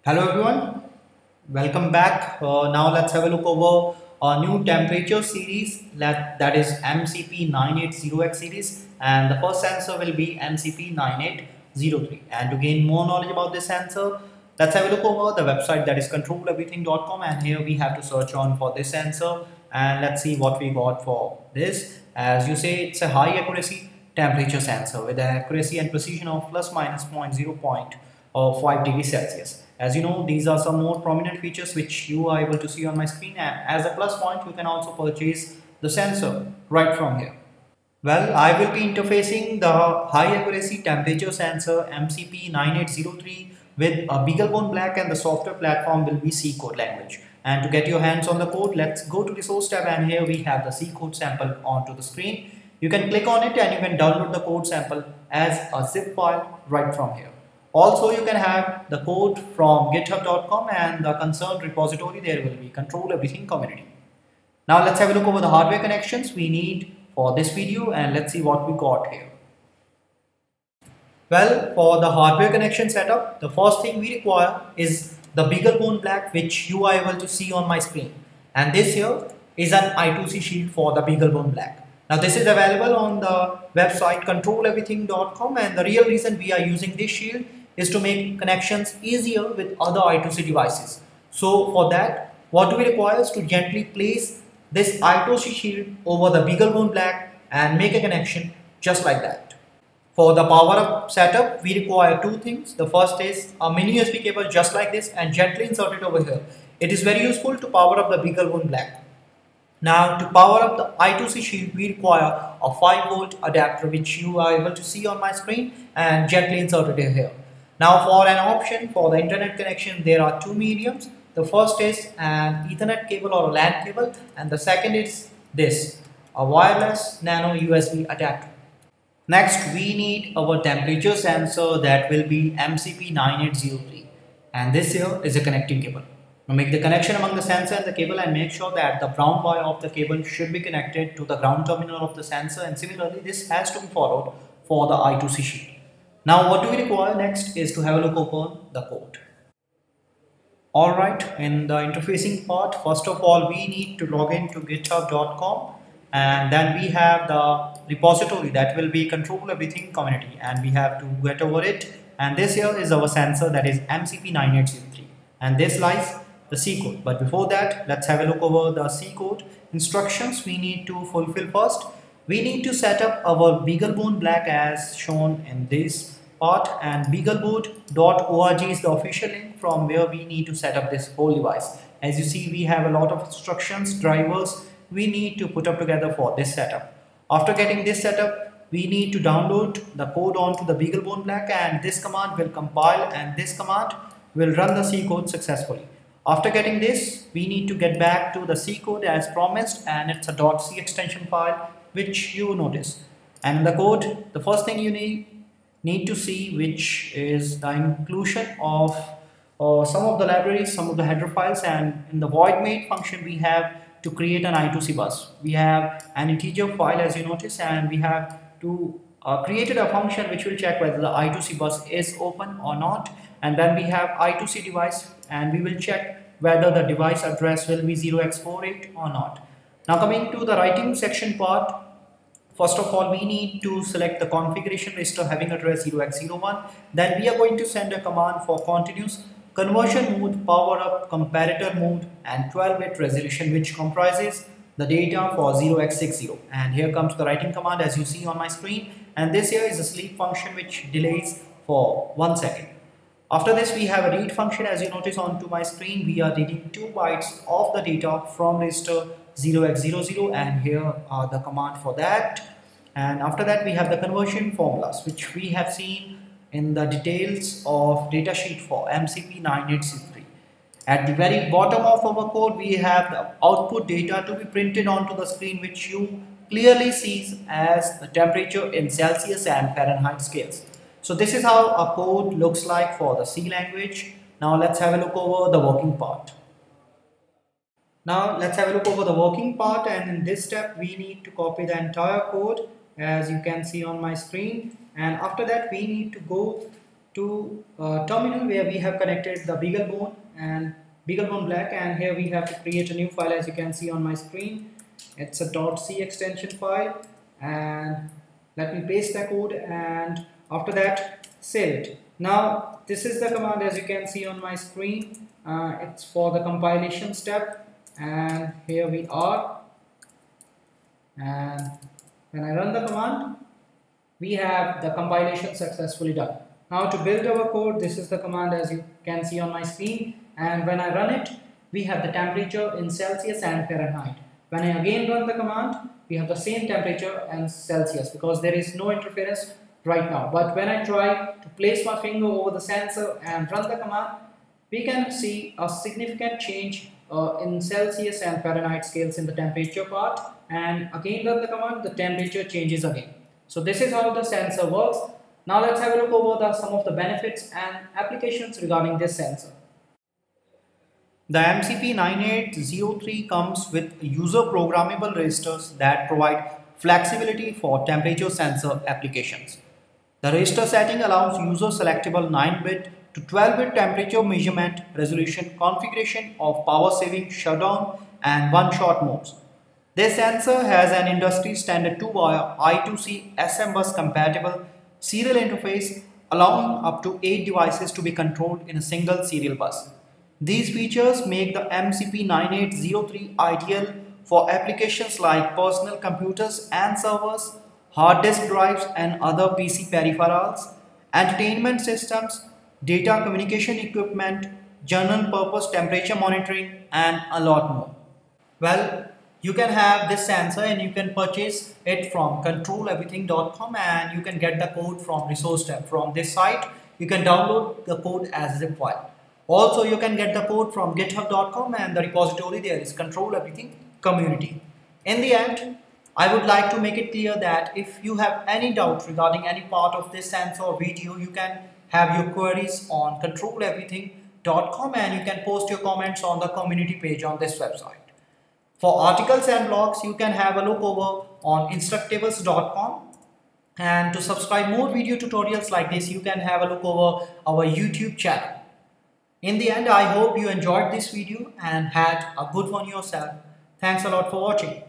Hello everyone, welcome back. Now let's have a look over a new temperature series that is MCP980X series, and the first sensor will be MCP9803. And to gain more knowledge about this sensor, let's have a look over the website that is controleverything.com, and here we have to search on for this sensor and let's see what we got for this. As you say, it's a high accuracy temperature sensor with an accuracy and precision of plus minus 0.05 degrees Celsius. As you know, these are some more prominent features which you are able to see on my screen, and as a plus point you can also purchase the sensor right from here. Well, I will be interfacing the high accuracy temperature sensor MCP9803 with a BeagleBone Black, and the software platform will be C code language. And to get your hands on the code, let's go to the source tab, and here we have the C code sample onto the screen. You can click on it and you can download the code sample as a zip file right from here. Also, you can have the code from github.com and the concerned repository. There will be Control Everything community. Now let's have a look over the hardware connections we need for this video, and let's see what we got here. Well, for the hardware connection setup, the first thing we require is the BeagleBone Black, which you are able to see on my screen. And this here is an I2C Shield for the BeagleBone Black. Now this is available on the website controleverything.com, and the real reason we are using this shield is to make connections easier with other I2C devices. So for that, what do we require is to gently place this I2C shield over the BeagleBone Black and make a connection just like that. For the power up setup, we require two things. The first is a mini USB cable just like this, and gently insert it over here. It is very useful to power up the BeagleBone Black. Now to power up the I2C shield, we require a 5 volt adapter, which you are able to see on my screen, and gently insert it here. Now for an option for the internet connection, there are two mediums. The first is an Ethernet cable or a LAN cable, and the second is this, a wireless nano USB adapter. Next, we need our temperature sensor that will be MCP9803, and this here is a connecting cable. Now make the connection among the sensor and the cable, and make sure that the brown wire of the cable should be connected to the ground terminal of the sensor, and similarly this has to be followed for the I2C shield. Now what do we require next is to have a look upon the code. Alright, in the interfacing part, first of all we need to log in to github.com, and then we have the repository that will be Control Everything community, and we have to get over it, and this here is our sensor, that is MCP9803, and this lies the C code. But before that, let's have a look over the C code instructions we need to fulfill first. We need to set up our BeagleBone Black as shown in this part, and beaglebone.org is the official link from where we need to set up this whole device. As you see, we have a lot of instructions, drivers we need to put up together for this setup. After getting this setup, we need to download the code onto the BeagleBone Black, and this command will compile and this command will run the C code successfully. After getting this, we need to get back to the C code as promised, and it's a .c extension file which you notice. And in the code, the first thing you need to see, which is the inclusion of some of the libraries, some of the header files, and in the void main function we have to create an I2C bus. We have an integer file, as you notice, and we have to created a function which will check whether the I2C bus is open or not, and then we have I2C device, and we will check whether the device address will be 0x48 or not. Now coming to the writing section part, first of all we need to select the configuration register having address 0x01. Then we are going to send a command for continuous conversion mode, power up, comparator mode, and 12-bit resolution, which comprises the data for 0x60. And here comes the writing command, as you see on my screen, and this here is a sleep function which delays for 1 second. After this we have a read function, as you notice onto my screen. We are reading 2 bytes of the data from register 0x00, and here are the command for that. And after that we have the conversion formulas, which we have seen in the details of datasheet for MCP9803. At the very bottom of our code we have the output data to be printed onto the screen, which you clearly sees as the temperature in Celsius and Fahrenheit scales. So this is how a code looks like for the C language. Now let's have a look over the working part. Now let's have a look over the working part, and in this step we need to copy the entire code, as you can see on my screen, and after that we need to go to a terminal where we have connected the BeagleBone and BeagleBone Black, and here we have to create a new file. As you can see on my screen, it's a .c extension file, and let me paste the code and after that save it. Now this is the command, as you can see on my screen. It's for the compilation step, and here we are, and when I run the command, we have the compilation successfully done. Now to build our code, this is the command, as you can see on my screen, and when I run it, we have the temperature in Celsius and Fahrenheit. When I again run the command, we have the same temperature and Celsius because there is no interference right now. But when I try to place my finger over the sensor and run the command, we can see a significant change in Celsius and Fahrenheit scales in the temperature part, and again run the command, the temperature changes again. So this is how the sensor works. Now let's have a look over some of the benefits and applications regarding this sensor. The MCP9803 comes with user-programmable registers that provide flexibility for temperature sensor applications. The register setting allows user-selectable 9-bit to 12-bit temperature measurement resolution configuration of power-saving, shutdown, and one-shot modes. This sensor has an industry standard 2-wire I2C SM-bus compatible serial interface, allowing up to 8 devices to be controlled in a single serial bus. These features make the MCP9803 ideal for applications like personal computers and servers, hard disk drives and other PC peripherals, entertainment systems, data communication equipment, general purpose temperature monitoring, and a lot more. Well, you can have this sensor and you can purchase it from controleverything.com, and you can get the code from resource tab. From this site, you can download the code as zip file. Also, you can get the code from github.com, and the repository there is Control Everything Community. In the end, I would like to make it clear that if you have any doubt regarding any part of this sensor video, you can have your queries on controleverything.com, and you can post your comments on the community page on this website. For articles and blogs, you can have a look over on instructables.com, and to subscribe more video tutorials like this, you can have a look over our YouTube channel. In the end, I hope you enjoyed this video and had a good one yourself. Thanks a lot for watching.